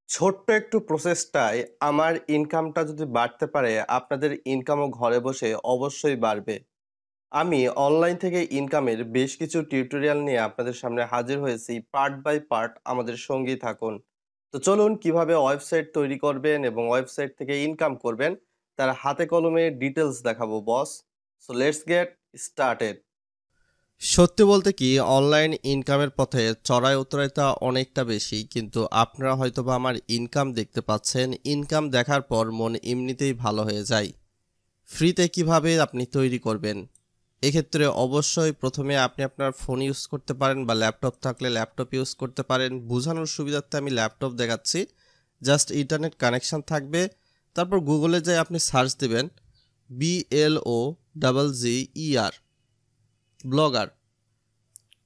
ছোট্ট একটু প্রসেসটায় আমার ইনকামটা যদি বাড়তে পারে, আপনাদের ইনকামও ঘরে বসে অবশ্যই বাড়বে। আমি অনলাইন থেকে ইনকামের বেশ কিছু টিউটোরিয়াল নিয়ে আপনাদের সামনে হাজির হয়েছি। পার্ট বাই পার্ট আমাদের সঙ্গেই থাকুন। তো চলুন কিভাবে ওয়েবসাইট তৈরি করবেন এবং ওয়েবসাইট থেকে ইনকাম করবেন, তার হাতে কলমে ডিটেইলস দেখাবো boss. So let's get started. সত্যি বলতে কি অনলাইন ইনকামের পথে চড়াই উতরাইটা অনেকটা বেশি, কিন্তু আপনারা হয়তোবা আমার ইনকাম দেখতে পাচ্ছেন। ইনকাম দেখার পর মন এমনিতেই ভালো হয়ে যায়। ফ্রিতে কিভাবে আপনি তৈরি করবেন, এক্ষেত্রে অবশ্যই প্রথমে আপনি আপনার ফোন ইউজ করতে পারেন বা ল্যাপটপ থাকলে ল্যাপটপ ইউজ করতে পারেন। বোঝানোর সুবিধার্থে আমি ল্যাপটপ দেখাচ্ছি। জাস্ট ইন্টারনেট কানেকশন থাকবে। তারপর গুগলে যেয়ে আপনি সার্চ দেবেন BLOGGER ব্লগার।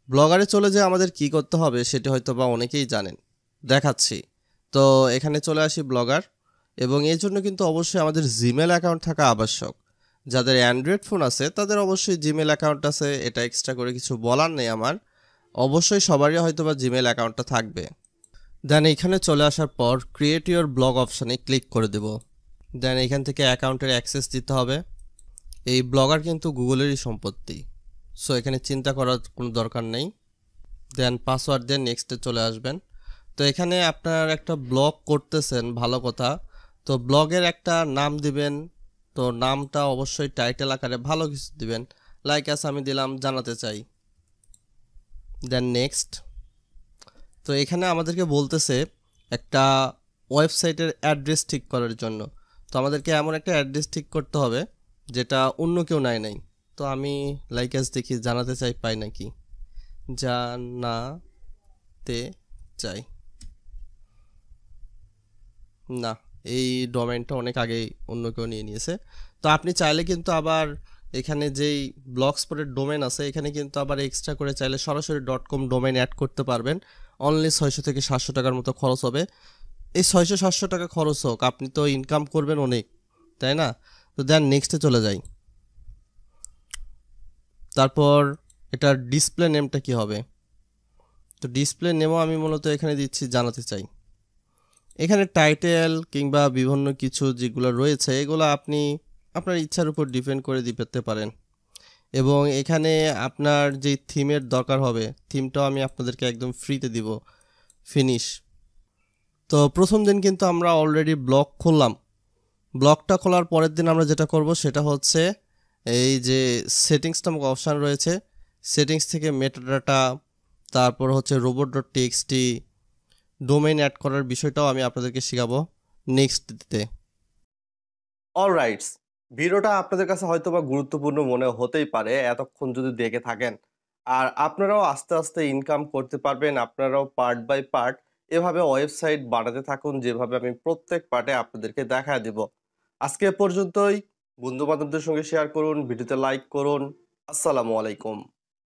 ব্লগারে চলে যেয়ে আমাদের কি করতে হবে সেটা হয়তো বা অনেকেই জানেন, দেখাচ্ছি। তো এখানে চলে আসি ব্লগার, এবং এর জন্য কিন্তু অবশ্যই আমাদের জিমেল অ্যাকাউন্ট থাকা আবশ্যক। যাদের অ্যান্ড্রয়েড ফোন আছে তাদের অবশ্যই জিমেল অ্যাকাউন্ট আছে, এটা এক্সট্রা করে কিছু বলার নেই আমার। অবশ্যই সবারই হয়তো বা জিমেল অ্যাকাউন্টটা থাকবে। দেন এখানে চলে আসার পর ক্রিয়েট ইউর ব্লগ অপশানে ক্লিক করে দেব। দেন এখান থেকে অ্যাকাউন্টের অ্যাক্সেস দিতে হবে। এই ব্লগার কিন্তু গুগলেরই সম্পত্তি, সো এখানে চিন্তা করার কোনো দরকার নেই। দেন পাসওয়ার্ড দিয়ে নেক্সটে চলে আসবেন। তো এখানে আপনার একটা ব্লগ করতেছেন, ভালো কথা। তো ব্লগের একটা নাম দিবেন। তো নামটা অবশ্যই টাইটেল আকারে ভালো কিছু দিবেন, লাইক আস আমি দিলাম জানাতে চাই। Then next. তো এখানে আমাদেরকে বলতেছে একটা ওয়েবসাইটের অ্যাড্রেস ঠিক করার জন্য। তো আমাদেরকে এমন একটা অ্যাড্রেস ঠিক করতে হবে যেটা অন্য কেউ নাই। তো আমি লাইক আস দেখি জানাতে চাই পাই নাকি। জানাতে চাই, না, এই ডোমেইনটা অনেক আগেই অন্য কেউ নিয়ে নিয়েছে। তো আপনি চাইলে কিন্তু আবার এখানে যেই ব্লগ স্পটের ডোমেন আছে এখানে কিন্তু আবার এক্সট্রা করে চাইলে সরাসরি .com ডোমেইন অ্যাড করতে পারবেন। অনলি 600 থেকে 700 টাকার মতো খরচ হবে। এই 600-700 টাকা খরচ হোক, আপনি তো ইনকাম করবেন অনেক, তাই না? তো দেন নেক্সটে চলে যাই। তারপর এটার ডিসপ্লে নেমটা কি হবে? তো ডিসপ্লে নেমও আমি মূলত এখানে দিচ্ছি জানাতে চাই। এখানে টাইটেল কিংবা বিভিন্ন কিছু যেগুলো রয়েছে এগুলো আপনি আপনার ইচ্ছার উপর ডিপেন্ড করে দিতে পারেন। এবং এখানে আপনার যে থিমের দরকার হবে, থিমটাও আমি আপনাদেরকে একদম ফ্রিতে দিব। ফিনিশ। তো প্রথম দিন কিন্তু আমরা অলরেডি ব্লগ খুললাম। ব্লগটা খোলার পরের দিন আমরা যেটা করব সেটা হচ্ছে এই যে সেটিংস নামক অপশান রয়েছে, সেটিংস থেকে মেটাডাটা, তারপর হচ্ছে robot.txt ডোমেইন অ্যাড করার বিষয়টাও আমি আপনাদেরকে শেখাবো নেক্সট দিতে। অলরাইটস, ভিডিওটা আপনাদের কাছে হয়তোবা গুরুত্বপূর্ণ মনে হতেই পারে এতক্ষণ যদি দেখে থাকেন। আর আপনারাও আস্তে আস্তে ইনকাম করতে পারবেন। আপনারাও পার্ট বাই পার্ট এভাবে ওয়েবসাইট বানাতে থাকুন, যেভাবে আমি প্রত্যেক পার্টে আপনাদেরকে দেখায় দিব। আজকে এ পর্যন্তই। বন্ধু বান্ধবদের সঙ্গে শেয়ার করুন, ভিডিওতে লাইক করুন। আসসালামু আলাইকুম।